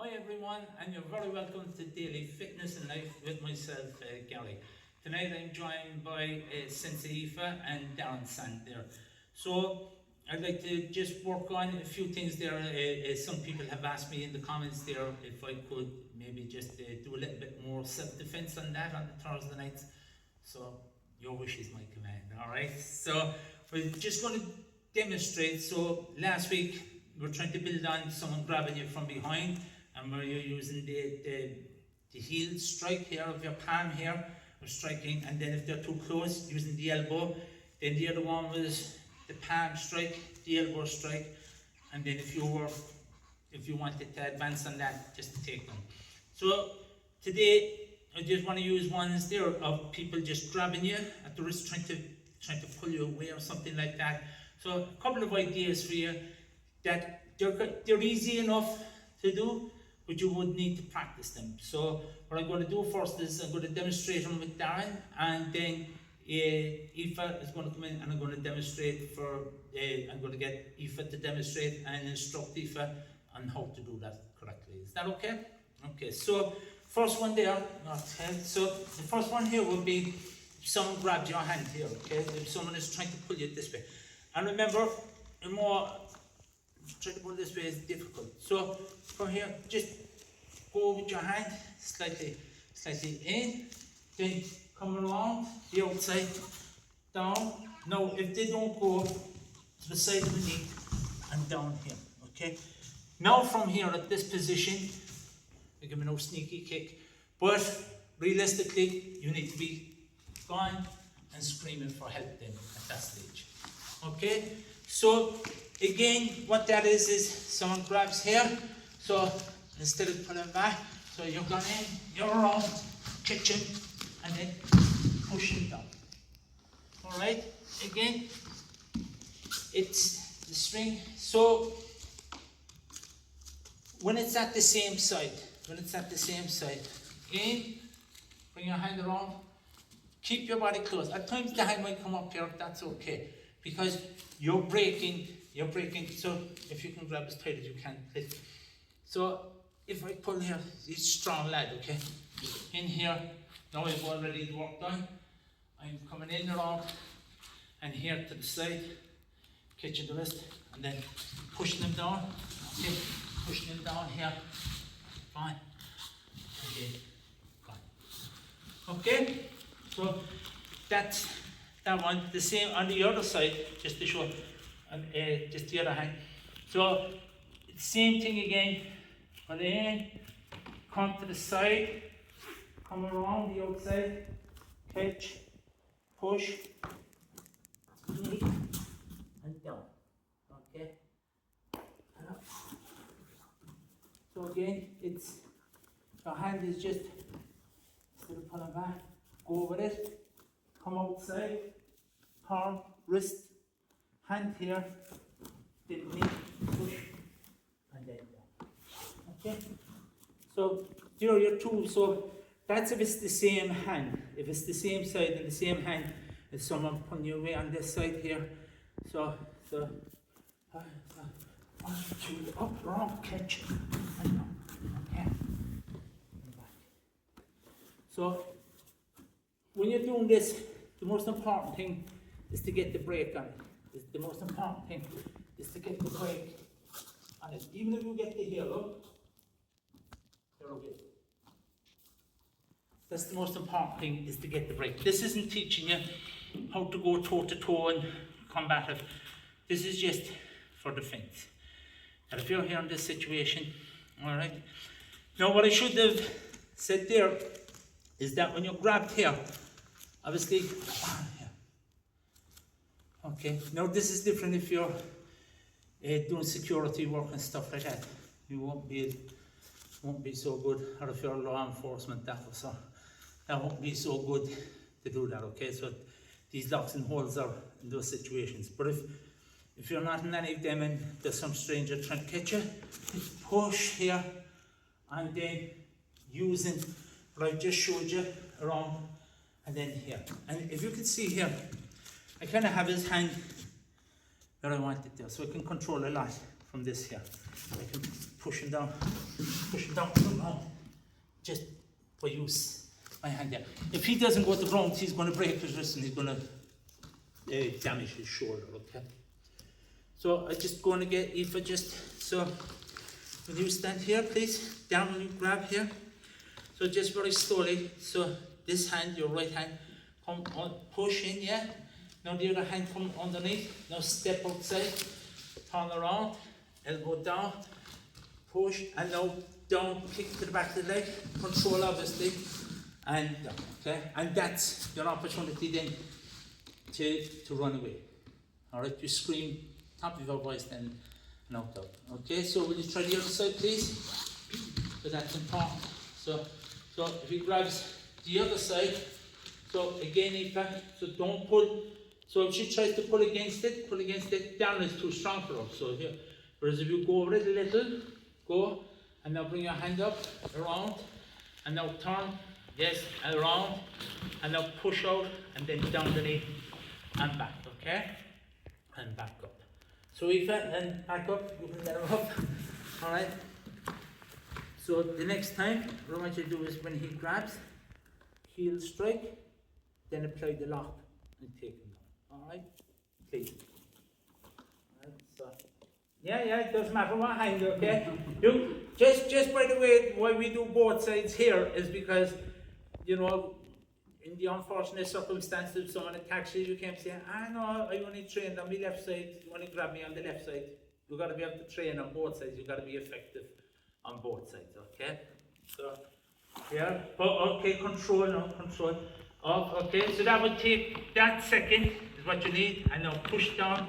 Hi everyone, and you're very welcome to Daily Fitness and Life with myself, Gary. Tonight I'm joined by Sensei Aoife and Darren Sant there. So I'd like to just work on a few things there. Some people have asked me in the comments there if I could maybe just do a little bit more self-defense on that on the Thursday nights. So your wish is my command, alright? So we're just going to demonstrate. So last week we're trying to build on someone grabbing you from behind, and where you're using the heel strike here of your palm here, or striking, and then if they're too close, using the elbow. Then the other one was the palm strike, the elbow strike, and then if you wanted to advance on that, just to take them. So today I just want to use ones there of people just grabbing you at the wrist, trying to pull you away or something like that. So a couple of ideas for you that they're easy enough to do, but you would need to practice them. So what I'm going to do first is I'm going to demonstrate them with Darren, and then Aoife is going to come in and I'm going to demonstrate I'm going to get Aoife to demonstrate and instruct Aoife on how to do that correctly. Is that okay? Okay, so first one there, so the first one here will be if someone grabs your hand here, okay? If someone is trying to pull you this way. And remember, trying to pull this way is difficult. So from here, just go with your hand slightly in, then come around the outside, down. Now, if they don't go to the side of the knee and down here, okay? Now from here at this position, I give me no sneaky kick, but realistically, you need to be gone and screaming for help then at that stage. Okay, so again, what that is someone grabs here, so instead of pulling back, so you're going in, you're around, kitchen, and then pushing down. Alright, again, it's the string. So when it's at the same side, again, bring your hand around, keep your body close. At times the hand might come up here, that's okay, because you're breaking, so if you can grab as tight as you can. So if I pull here, he's a strong lad, okay? In here, now I've already worked on. I'm coming in around, and here to the side, catching the wrist, and then pushing them down, okay? Pushing them down here, fine, okay, fine. Okay, so that's that one. The same on the other side, just to show, just the other hand. So same thing again. Pull in, come to the side, come around the outside, catch, push, knee, and down. Okay. And up. So again, it's your hand is just instead of pulling back, go with it. Come outside, palm, wrist, hand here, then knee, push, and then down. Okay? So there are your two. So that's if it's the same hand. If it's the same side and the same hand as someone pulling you away on this side here. So 1, 2, up, round, catch, and down. Okay? And back. So when you're doing this, the most important thing is to get the brake on it. The most important thing is to get the brake on it. Even if you get the heel up, you're okay. That's the most important thing, is to get the brake. This isn't teaching you how to go toe to toe and combative. This is just for defense. And if you're here in this situation, all right. Now what I should have said there is that when you're grabbed here, obviously, okay, now this is different if you're doing security work and stuff like that. You won't be so good, or if you're a law enforcement officer, that won't be so good to do that, okay? So these locks and holds are in those situations. But if you're not in any of them and there's some stranger trying to catch you, push here, and then using what I just showed you around, and then here. And if you can see here, I kind of have his hand where I want it there, so I can control a lot from this here. I can push him down, just by use my hand there. If he doesn't go to the ground, he's going to break his wrist and he's going to damage his shoulder, okay? So I'm just going to get Aoife just, so will you stand here please, down and you grab here. So just very slowly, so this hand, your right hand, come on, push in, yeah? Now the other hand come underneath, now step outside, turn around, elbow down, push, and now down, kick to the back of the leg, control obviously, and down, okay? And that's your opportunity then to run away. Alright, you scream top of your voice then and out loud. Okay, so will you try the other side please? So that's important. So if he grabs the other side, so again Aoife, so don't pull, so if she tries to pull against it, down is too strong for her, so here. Whereas if you go over it a little, go, and now bring your hand up, around, and now turn, yes, around, and now push out, and then down the knee, and back, okay? And back up. So Aoife, and back up, you can let her up, alright? So the next time, what I want you to do is when he grabs, heel strike, then apply the lock, and take him down, alright? Please. Alright, so. Yeah, it doesn't matter what hand, okay? You, just by the way, why we do both sides here is because, you know, in the unfortunate circumstance if someone attacks you, you can't say, no, I only trained on the left side, you only grab me on the left side. You've got to be able to train on both sides, you've got to be effective on both sides, okay? So, yeah, but okay, control now, control. Up, okay, so that would take, that second is what you need, and now push down,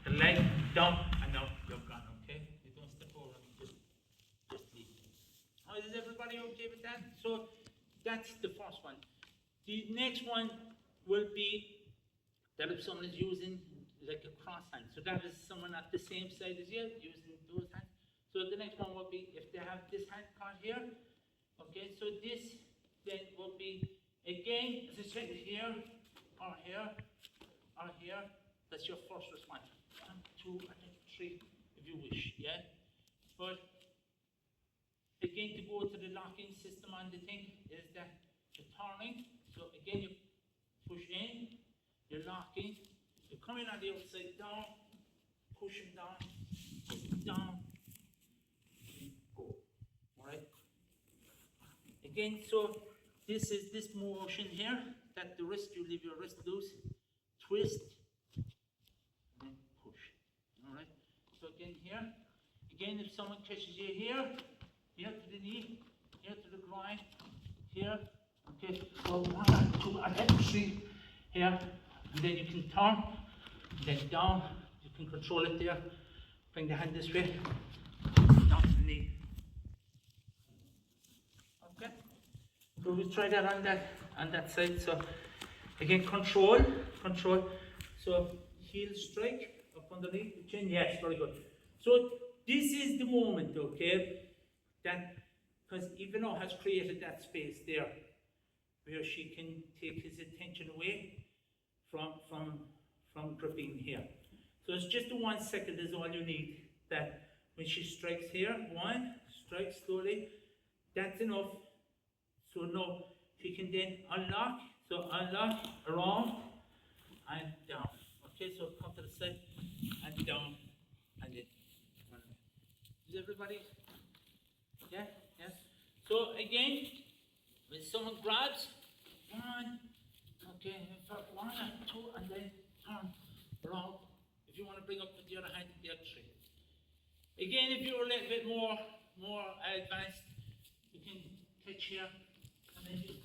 the leg down, and now you're gone, okay? You don't step over, just leave. Now, is everybody okay with that? So, that's the first one. The next one will be that if someone is using like a cross hand, so that is someone at the same side as you, using those hands. So the next one will be if they have this hand caught here, okay, so this then will be, again, as I said, here, or here, or here, that's your first response. 1, 2, and 3, if you wish, yeah? But, again, to go to the locking system on the thing, is that you're turning, so again, you push in, you're locking, you're coming on the outside, down, pushing down, go, alright? Again, so this is this motion here, that the wrist, you leave your wrist loose, twist, and then push, alright? So again here, again if someone catches you here to the knee, here to the groin, here, okay, so 1, 2, and then 3, here, and then you can turn, and then down, you can control it there, bring the hand this way, down to the knee. Okay, so we'll try that on that side. So again, control, so heel strike up underneath the chin, yes, very good. So this is the moment, okay, that, because Ivano has created that space there, where she can take his attention away from gripping here. So it's just the 1 second is all you need, that when she strikes here, 1, strike slowly, that's enough. So now she can then unlock, so unlock, around, and down. Okay, so come to the side, and down, and then run away. Is everybody? Yeah? Yes? So again, when someone grabs, 1, okay, 1 and 2, and then turn around. If you want to bring up the other hand, the other 3. Again, if you're a little bit more advanced, you can catch here, and then you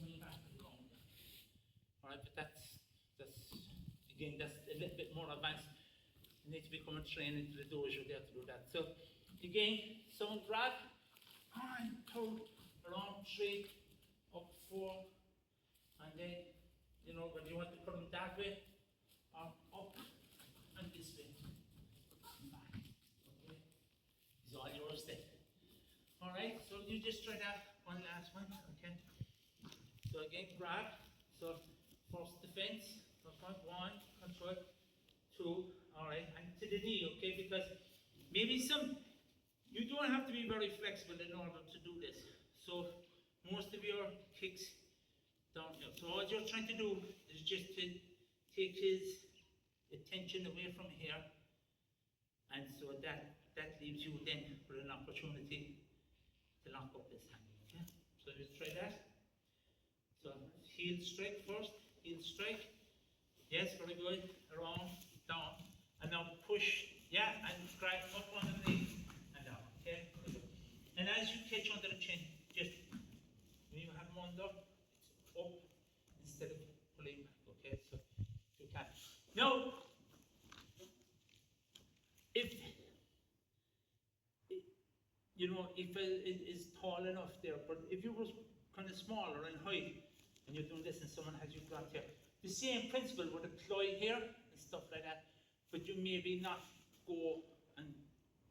bring back around. Alright, but that's again, that's a little bit more advanced. You need to become a trained into the dojo there to do that. So again, someone grab, 1, 2, around 3, up 4, and then, you know, when you want to put them that way, or up and this way, and back. Okay, it's all yours then. All right, so you just try that one last one. Okay. So again, grab. So first defense. Okay, 1, control, 2. All right, and to the knee. Okay, because maybe some You don't have to be very flexible in order to do this. So most of your kicks down here. So all you're trying to do is just to take his attention away from here, and so that leaves you then with an opportunity to lock up this hand. Okay? So let's try that. So heel strike first, heel strike. Yes, very good. Around, down, and now push. Yeah, and drag up underneath and down. Okay. And as you catch under the chin, just when you have them under, it's up instead of pulling back. Okay. So you can. Now, if you know, if it is tall enough there, but if you was kind of smaller in height and you're doing this and someone has you grabbed here, the same principle would apply here and stuff like that, but you maybe not go and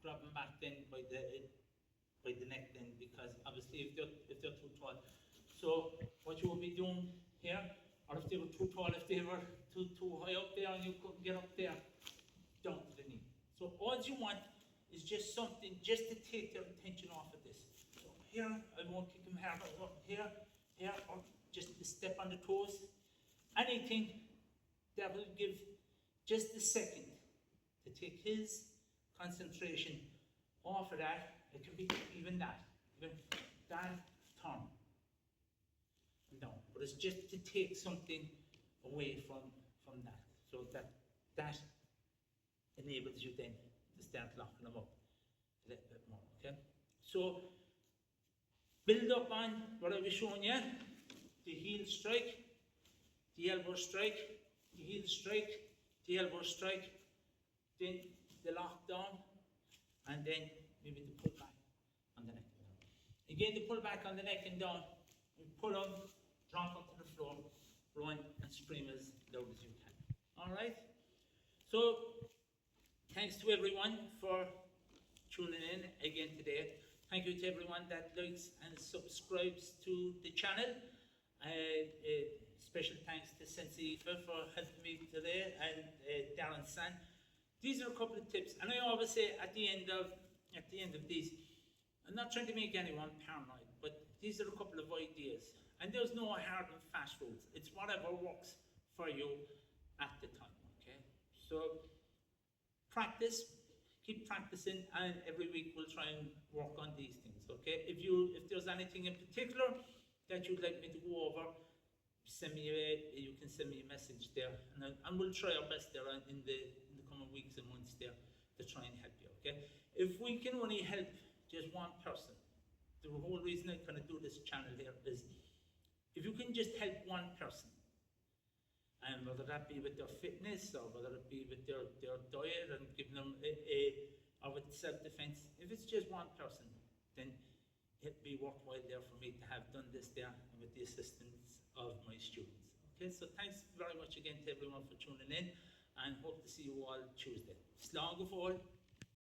grab them back then by the neck then, because obviously if they're too tall. So what you will be doing here, or if they were too tall, if they were too high up there and you couldn't get up there, down to the knee. So all you want is just something just to take their attention off of this. So here, I won't kick them hard, here, or just to step on the toes. Anything that will give just a second to take his concentration off of that. It can be even that, turn, and down. But it's just to take something away from that. So that enables you then to start locking them up a little bit more, okay? So, build up on what I was showing you, the heel strike, the elbow strike, the heel strike, the elbow strike, then the lockdown, and then maybe the pull back on the neck and down. Again, the pull back on the neck and down, you pull them, drop onto the floor, run and scream as loud as you can. Alright? So, thanks to everyone for tuning in again today. Thank you to everyone that likes and subscribes to the channel. Special thanks to Sensei Aoife for helping me today, and Darren San. These are a couple of tips, and I always say at the end of these, I'm not trying to make anyone paranoid, but these are a couple of ideas, and there's no hard and fast rules. It's whatever works for you at the time. Okay, so practice, keep practicing, and every week we'll try and work on these things. Okay, if there's anything in particular that you'd like me to go over, you can send me a message there, and we'll try our best there in the coming weeks and months there to try and help you. Okay, if we can only help just one person, the whole reason I kind of do this channel here is if you can just help one person, and whether that be with their fitness or whether it be with their diet and giving them or with self-defense, if it's just one person, then it'd be worthwhile there for me to have done this there and with the assistance of my students. Okay, so thanks very much again to everyone for tuning in, and hope to see you all Tuesday. Slán go fóill.